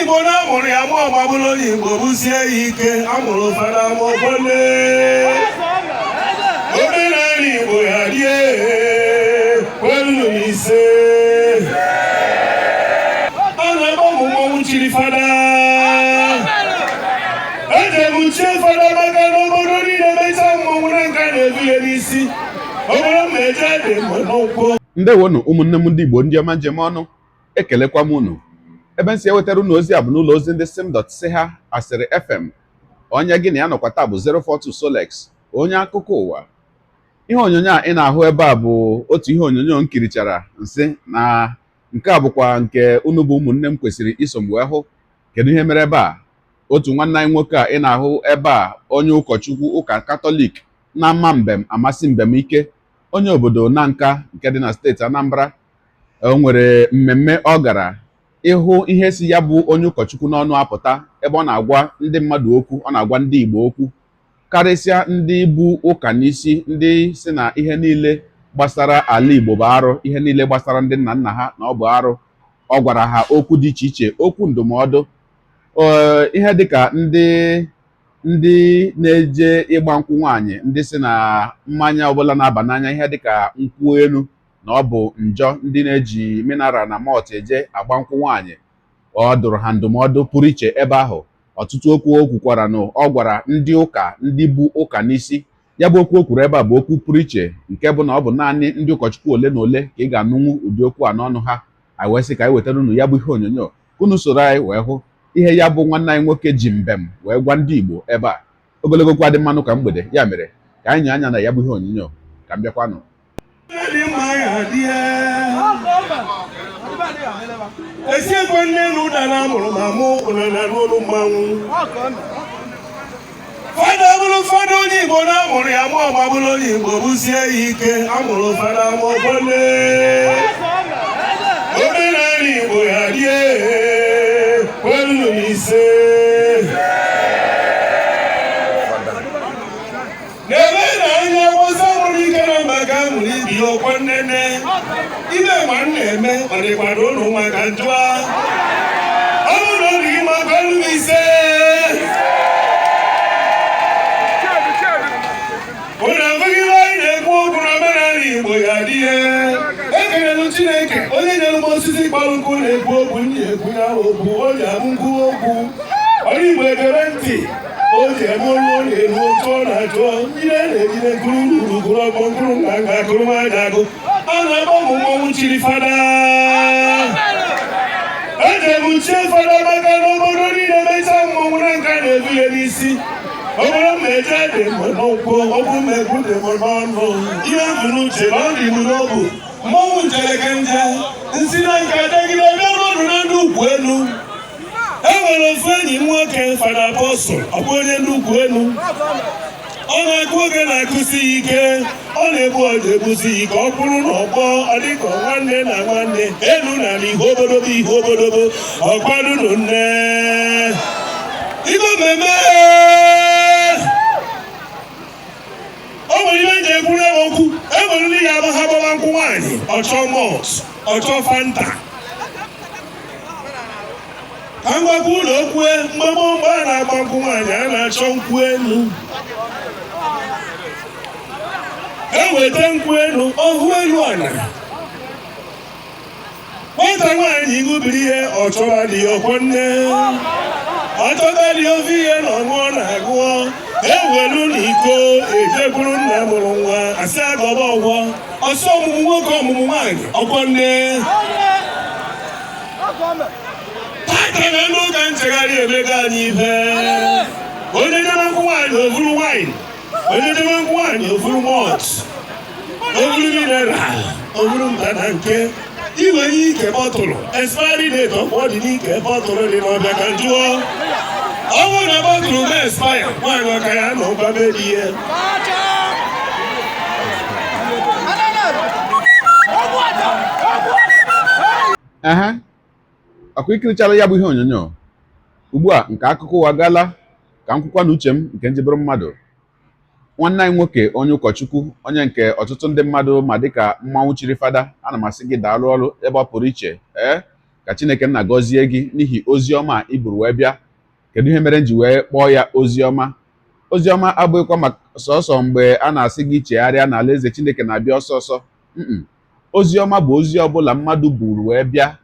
Igbo na-amụrụ ya mụọ magbụrụ onye Igbo bụsie ya ike amụrụ fada mọbọle omenala Igbo ya rie kwelu n'ise a na-agba ụmụ mmọnwụ chiri fada eje m chie fada maka na obodo niile mecha mmọnwụ na nka na-ebu ya n'isi obodo ma eje dị mgbe n'ụkwụ. Ndewonu ụmụnne m ndị Igbo ndị ọma njem ọnụ, ekelekwa m unu. Ebe m si ewetara unu ozi a bụ n'ụlọ ozi ndị sim.ha asịrị FM. Onye gị na ya nọkwa taa bụ 042 Solex, onye akụkọ ụwa. Ihe onyonyo a ị na-ahụ ebe a bụ otu ihe onyonyo m kirichara nsị na nke a bụkwa nke unu bụ ụmụnne m kwesịrị iso m wee hụ. Kedu ihe mere ebe a? Otu nwanne anyị nwoke a ị na-ahụ ebe a, onye ụkọchukwu ụka Katọlik na-ama mbem amasị mbem ike, onye obodo Nanka nke dị na steeti Anambra. O nwere mmemme ọ gara ịhụ ihe si ya bụ onye ụkọchukwu n'ọnụ apụta, ebe ọ na-agwa ndị mmadụ okwu, ọ na-agwa ndị Igbo okwu, karịsịa ndị bụ ụka n'isi, ndị si na ihe niile gbasara ala Igbo bụ arụ, ihe niile gbasara ndị nna nna ha na ọ bụ arụ. Ọ gwara ha okwu dị iche iche, okwu ndụmọdụ, ihe dịka ndị na-eje ịgba nkwụ nwaanyị, ndị si na mmanya ọbụla na-aba n'anya, ihe dịka nkwụ elu, na ọ bụ njọ, ndị na-eji mineral na malt eje agba nkwụ nwaanyị. Ọ dụrụ ha ndụmọdụ pụrụ iche ebe ahụ. Ọtụtụ okwu o kwukwara na ọ gwara ndị ụka, ndị bụ ụka n'isi. Ya bụ okwu o kwuru ebe a bụ okwu pụrụ iche, nke bụ na ọ bụ naanị ndị ụkọchukwu ole na ole ka ị ga-anụnwu ụdị okwu a n'ọnụ ha. Anyị wee sị ka anyị wetara unu ya bụ ihe onyonyo, unu soro anyị wee hụ ihe ya bụ nwanne anyị nwoke ji mbem wee gwa ndị Igbo ebe a. Ogologo okwu adị mmanụ ka mgbede, ya mere ka anyị nye anya na ya bụ ihe onyonyo. Ka m bịakwanụ. Esi ekwe nne na ụda na amụrụ ma mụ ụna na n'olu mmanwụ. Fada bụrụ fada onye Igbo na-amụrụ ya mụọ ma bụrụ onye Igbo bụsie ya ike amụrụ fada mọbọle omenala Igbo ya rie kwelu n'ise n'ebe na anya ọzọ mụrụ ike na maka mụrụ ibi ọkwa nnene ime ma m na-eme ọ dịkwara ụlọ maka njụa ọ bụrụ na ọ dị gị maka elu ise ụna abụghị ihe anyị na-ekwu okwu na omenala Igbo ya dị ihe. Ekelelu Chineke onye nyere m osisi kpọrọ nkụ na-ekwu okwu, ndị ekwu ya okwu, o ji abụ nkwu okwu. Onye Igbo egere ntị, o ji eme olu ọ na-eru otu ọ na-achọ ire na-ejide nkuru gburugburu ọgbọ nkuru na nga akụrụmaja agụ. A na-agba ụmụ mmọnwụ chiri fada. Eje m chie fada maka na obodo niile mecha mmọnwụ na nka na-ebu ya n'isi. Obodo ma eje dị mgbe n'ụkwụ, okwu ma ekwu dị mgbe n'ọnụ. Ihe bụ n'uche na ọ dị ibu n'obu. Mmọnwụ njeleke nje nsi na nka degide bịa n'ọdụ na ndị ukwu elu. E nwere ofu enyi m nwoke fada apọstụl, ọ bụ onye ndị ukwu elu. Ọ na-akụ oge na-akụsi ya ike, ọ na-ebu ọja ebusi ya ike, ọ kwụrụ n'ọgbọ, ọ dịka nwanne na nwanne, elu na ala ihe obodobo ihe obodobo, ọkwadunu nne Igbo mmemme. O nwere ihe nji ekwuru okwu, e nwere ndị ya ha gbaba nkwụ nwaanyị, ọchọ mọt, ọchọ fanta. Ka ngwakwu ụlọ okwue mgbe a na-agba nkwụ nwaanyị, a na-achọ nkwụ elu. Eweta nkwụ elu, ọhụ elu ana. Nwata nwaanyị ṅụbiri ihe ọ chọrọ dị ọkwọ nne. Ọ chọta dị ofe ihe na ọṅụọ na-agụọ. Ewelu n'iko ejekwuru nna mụrụ nwa, asị agọba ọgwọ. Ọsọ ọmụmụ nwoke ọmụmụ nwaanyị ọkwọ nne. Taata na ndị ụka nchegharị emego anyị ife. Onye debe nkwụ nwaanyị ovuru waịn, onye debe nkwụ nwaanyị ovuru mọt, ovuru mineral, ovuru mba na nke. Iwe nye ike bọtụlụ, expiry date ọkwa ọ dị n'ike bọtụlụ dị n'ọbịa ka jụọ. Ọ bụrụ na bọtụlụ na-expire, nwaanyị ọka ya nọ gbabe dị ihe. Ọkwa ikirichara ya bụ ihe onyonyo. Ugbu a nke akụkọ ụwa gala ka m kwukwa n'uche m nke njibere mmadụ. Nwanne anyị nwoke onye ụkọchukwu, onye nke ọtụtụ ndị mmadụ ma dịka mmanwụ chiri fada, ana m asị gị daalụ ọrụ ebe ọ pụrụ iche. ka Chineke nna gọzie gị n'ihi ozi ọma i buru wee bịa. Kedu ihe mere m ji wee kpọọ ya ozi ọma? Ozi ọma abụghịkwa maka sọsọ mgbe a na-asị gị chegharịa na alaeze Chineke na-abịa ọsọ ọsọ. Ozi ọma bụ ozi ọbụla mmadụ buru wee bịa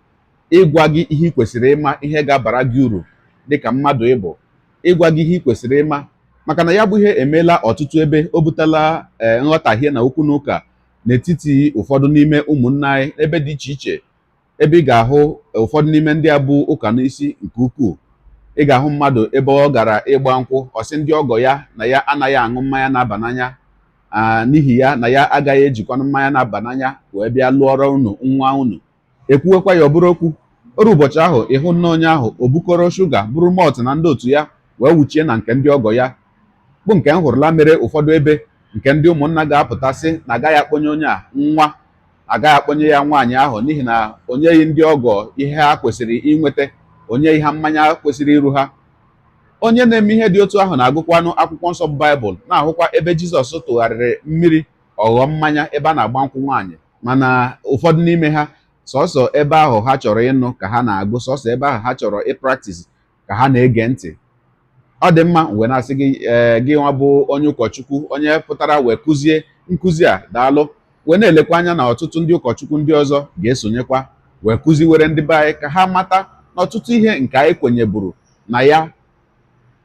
ịgwa gị ihe ị kwesịrị ịma, ihe ga-abara gị uru dịka mmadụ ịbụ, ịgwa gị ihe ị kwesịrị ịma, maka na ya bụ ihe emeela ọtụtụ ebe o butela nghọtahie na okwu na ụka n'etiti ụfọdụ n'ime ụmụnna anyị ebe dị iche iche, ebe ị ga-ahụ ụfọdụ n'ime ndị a bụ ụka n'isi nke ukwuu. Ị ga-ahụ mmadụ ebe ọ gara ịgba nkwụ, ọ sị ndị ọgọ ya na ya anaghị aṅụ mmanya na-aba n'anya, n'ihi ya na ya agaghị ejikwanụ mmanya na-aba n'anya wee bịa lụọrọ unu nwa unu. Ekwuwekwa ya ọ bụrụ okwu. Oru ụbọchị ahụ ịhụ nna onye ahụ o bukọrọ shuga bụrụ mọlt na ndị otu ya wee wuchie na nke ndị ọgọ ya, bụ nke m hụrụla mere ụfọdụ ebe nke ndị ụmụnna ga-apụta sị na agaghị akpọnye onye a nwa, agaghị akpọnye ya nwaanyị ahụ n'ihi na o nyeghị ndị ọgọ ihe ha kwesịrị inweta, onye ihe mmanya kwesịrị iru ha. Onye na-eme ihe dị otu ahụ na-agụkwanụ akwụkwọ nsọ bụ Baịbụl, na-ahụkwa ebe Jizọs tụgharịrị mmiri ọghọ mmanya ebe a na-agba nkwụ nwaanyị, mana ụfọdụ n'ime ha sọsọ ebe ahụ ha chọrọ ịnụ ka ha na-agụ, sọsọ ebe ahụ ha chọrọ ịpraktis ka ha na-ege ntị. Ọ dị mma wee na-asị gị gị nwa bụ onye ụkọchukwu, onye pụtara wee kụzie nkụzi a, daalụ. Wee na-elekwa anya na ọtụtụ ndị ụkọchukwu ndị ọzọ ga-esonyekwa wee kụziwere ndị be anyị ka ha mata na ọtụtụ ihe nke anyị kwenyeburu na ya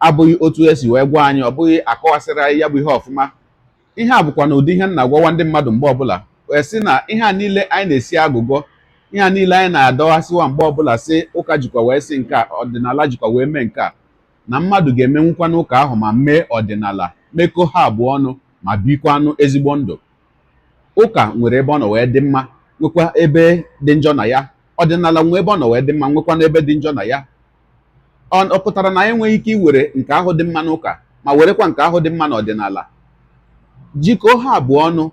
abụghị otu esi wee gwa anyị, ọ bụghị akọwasịrị anyị ya bụ ihe ọfụma. Ihe a bụkwa na ụdị ihe m na-agwawa ndị mmadụ mgbe ọbụla, wee sị na ihe a niile anyị na-esi agụgọ, ihe a niile anyị na-adọghasịwa mgbe ọbụla sị ụka jikwa wee sị nke a, ọdịnala jikwa wee mee nke a, na mmadụ ga-emenwukwa n'ụka ahụ ma mee ọdịnala, mekọ ha abụọ ọnụ ma bikwanụ ezigbo ndụ. Ụka nwere ebe ọ nọ wee dị mma, nwekwa ebe dị njọ na ya. Ọdịnala nwee ebe ọ nọ wee dị mma, nwekwa n'ebe dị njọ na ya. Ọ pụtara na anyị enweghị ike iwere nke ahụ dị mma n'ụka ma werekwa nke ahụ dị mma n'ọdịnala, jikọọ ha abụọ ọnụ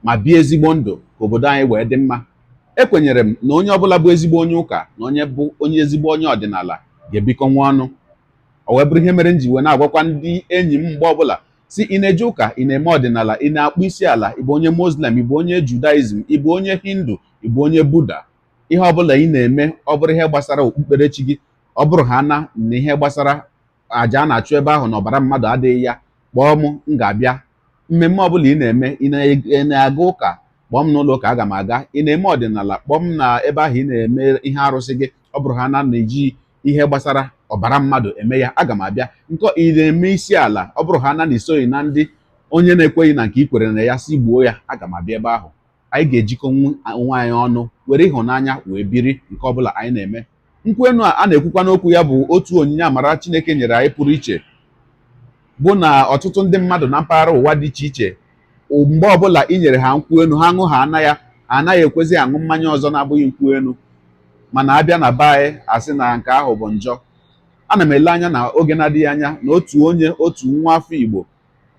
ma bie ezigbo ndụ ka obodo anyị wee dị mma. Ekwenyere m na onye ọbụla bụ ezigbo onye ụka na onye bụ onye ezigbo onye ọdịnala ga-ebikọnwa ọnụ. O wee bụrụ ihe mere m ji wee na-agwakwa ndị enyi m mgbe ọbụla si, ị na-eje ụka, ị na-eme ọdịnala, ị na-akpụ isi ala, ị bụ onye Muslim, ị bụ onye Judaism, ị bụ onye Hindu, ị bụ onye Buddha, ihe ọbụla ị na-eme, ọ bụrụ ihe gbasara okpukperechi gị, ọ bụrụ ha na ihe gbasara àjà a na-achụ ebe ahụ na ọbara mmadụ adịghị ya, kpọọ m ga-abịa. Mmemme ọbụla ị na-eme, ị na-aga ụka, kpọọ m n'ụlọ ụka, aga m aga. Ị na-eme ọdịnala, kpọọ m na ebe ahụ ị na-eme ihe arụsị gị, ọ bụrụ ha na-eji ihe gbasara ọbara mmadụ eme ya, aga m abịa. Nke ị na-eme isi ala, ọ bụrụ ha na isoghị na ndị onye na-ekweghị na nke ị kwere na ya si gbuo ya, aga m abịa ebe ahụ. Anyị ga-ejikọ onwe anyị ọnụ, were ịhụnanya wee biri nke ọbụla anyị na-eme. Nkwụ enu a na-ekwukwa n'okwu ya bụ otu onyinye amara Chineke nyere anyị pụrụ iche, bụ na ọtụtụ ndị mmadụ na mpaghara ụwa dị iche iche, mgbe ọbụla i nyere ha nkwụ enu, ha ṅụ ha anaghị ekwezi aṅụ mmanya ọzọ na-abụghị nkwụ enu. Mana abịa na be anyị asị na nke ahụ bụ njọ. Ana m ele anya na oge na-adịghị anya na otu nwa afọ Igbo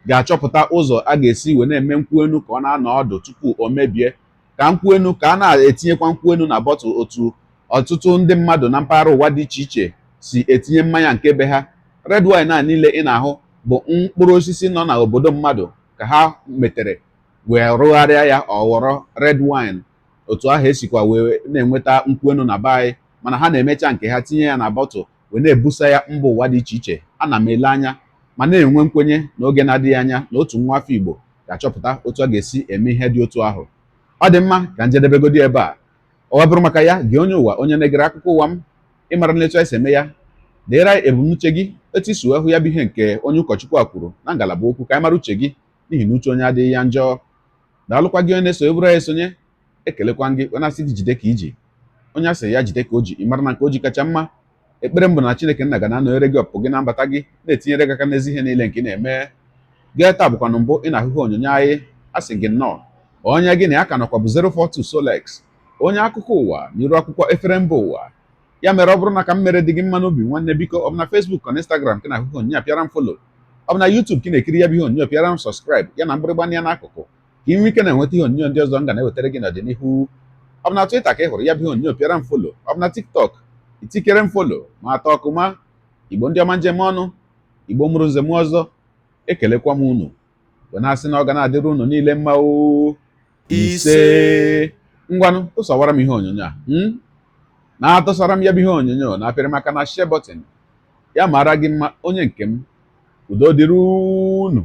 ga-achọpụta ụzọ a ga-esi wee na-eme nkwụ enu ka ọ na-anọ ọdụ tupu o mebie, ka nkwụ enu ka a na-etinyekwa nkwụ enu na bọtụl, otu ọtụtụ ndị mmadụ na mpaghara ụwa dị iche iche si etinye mmanya nke be ha. Red wine a niile ị na-ahụ bụ mkpụrụ osisi nọ n'obodo mmadụ ka ha metere wee rụgharịa ya ọ ghọrọ red wine. Otu ahụ esikwa wee na-enweta nkwụ enu na be anyị, mana ha na-emecha nke ha tinye ya na bọtụl wee na-ebusa ya mba ụwa dị iche iche. Ana m ele anya ma na-enwe nkwenye n'oge na-adịghị anya na otu nwa afọ Igbo ga-achọpụta otu a ga-esi eme ihe dị otu ahụ. Ọ dị mma ka njedebegodi ebe a. Ọ bụrụ maka ya, gị onye ụwa, onye na-egere akụkọ ụwa m, ịmara na etu anyị si eme ya, deere ebumnuche gị, etu isi wee hụ ya bụ ihe nke onye ụkọchukwu a kwuru na ngalaba okwu, ka anyị mara uche gị, n'ihi na uche onye adịghị ya njọ. Daalụkwa gị onye na-eso eburu ya esonye. Ekelekwa gị onye asị gị jide ka iji, onye asị ya jide ka o ji, ịmara na nke o ji kacha mma. Ekpere mbụ na Chineke nna ga na-anọnyere gị ọpụpụ gị na mbata gị, na-etinyere gị aka n'ezi ihe niile nke ị na-eme. Gee taa bụkwa na mbụ ị na-ahụ ihe onyonyo anyị, asị gị nnọọ. Onye gị na ya ka nọkwa bụ 042 Solex, onye akụkọ ụwa n'iru akwụkwọ efere mba ụwa. Ya mere ọ bụrụ na ka m mere dị gị mma n'obi, nwanne, biko, ọ bụ na Facebook na Instagram ka na-ahụ ihe onyonyo a, pịara m follow. Ọ bụ na YouTube ka ị na-ekiri ya bụ ihe onyonyo, pịara m subscribe ya na mgbịrịgba ya n'akụkụ, ka ị nwee ike na-enweta ihe onyonyo ndị ọzọ m ga na-ewetara gị n'ọdịnihu. Ọ bụ na Twitter ka ị hụrụ ya bụ ihe onyonyo, pịara m follow. Ọ bụ na TikTok, itikere m follow ma atọ ọkụma. Igbo ndị ọma njem ọnụ, Igbo mụrụ nze m ọzọ, ekelekwa m unu wee na-asị na ọ ga na-adịrị unu niile mma. Ise ngwanụ tụsawara m ihe onyonyo a. na-atụsara m ya bụ ihe onyonyo na-apịrị maka na share button ya mara gị mma onye nke m. Udo dịrị unu.